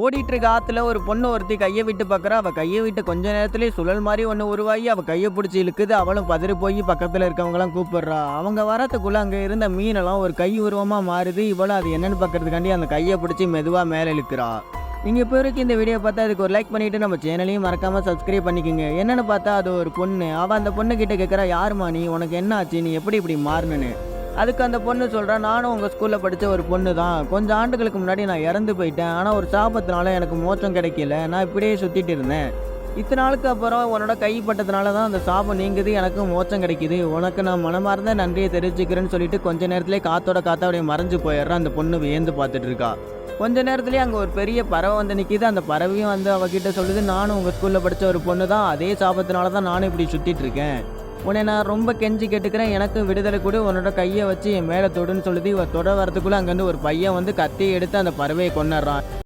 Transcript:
ஓடிட்டு இருக்க ஆத்துல ஒரு பொண்ணு ஒருத்தி கையை விட்டு பார்க்கறா. அவ கையை விட்டு கொஞ்ச நேரத்திலேயே சுழல் மாதிரி ஒன்று உருவாகி அவ கையை பிடிச்சி இழுக்குது. அவளும் பதறி போய் பக்கத்தில் இருக்கவங்களாம் கூப்பிடுறா. அவங்க வரத்துக்குள்ள அங்கே இருந்த மீனெல்லாம் ஒரு கை உருவமா மாறுது. இவளும் அது என்னன்னு பார்க்கறதுக்காண்டி அந்த கையை பிடிச்சி மெதுவாக மேலே இழுக்கிறா. நீங்கள் இப்போ வரைக்கும் இந்த வீடியோ பார்த்தா அதுக்கு ஒரு லைக் பண்ணிவிட்டு நம்ம சேனலையும் மறக்காமல் சப்ஸ்கிரைப் பண்ணிக்கோங்க. என்னென்னு பார்த்தா அது ஒரு பொண்ணு. அவள் அந்த பொண்ணு கிட்ட கேட்குறா, யாருமா நீ, உனக்கு என்ன ஆச்சு, நீ எப்படி இப்படி மாறணுன்னு. அதுக்கு அந்த பொண்ணு சொல்கிறா, நானும் உங்கள் ஸ்கூலில் படித்த ஒரு பொண்ணு தான். கொஞ்சம் ஆண்டுகளுக்கு முன்னாடி நான் இறந்து போயிட்டேன். ஆனால் ஒரு சாபத்தினால எனக்கு மோட்சம் கிடைக்கல. நான் இப்படியே சுற்றிட்டு இருந்தேன். இத்தனை நாளுக்கு அப்புறம் உன்னோட கைப்பட்டதுனால தான் அந்த சாபம் நீங்குது, எனக்கு மோட்சம் கிடைக்குது. உனக்கு நான் மனமார்ந்த நன்றியை தெரிவிச்சுக்கிறேன்னு சொல்லிட்டு கொஞ்ச நேரத்திலே காத்தோட காத்தா அப்படியே மறைஞ்சு போயிடுறா. அந்த பொண்ணு வியந்து பார்த்துட்டு இருக்கா. கொஞ்ச நேரத்துலேயே அங்கே ஒரு பெரிய பறவை வந்து நிற்கிது. அந்த பறவையும் வந்து அவகிட்ட சொல்லுது, நானும் உங்கள் ஸ்கூலில் படித்த ஒரு பொண்ணு தான். அதே சாபத்தினால தான் நானும் இப்படி சுற்றிட்டு இருக்கேன். உன்னை நான் ரொம்ப கெஞ்சி கேட்டுக்கிறேன், எனக்கு விடுதலை கூட, உன்னோட கையை வச்சு என் மேலே தொடுன்னு சொல்லுது. இவ தொட வரத்துக்குள்ளே அங்கேருந்து ஒரு பையன் வந்து கத்தி எடுத்து அந்த பறவையை கொண்டுறான்.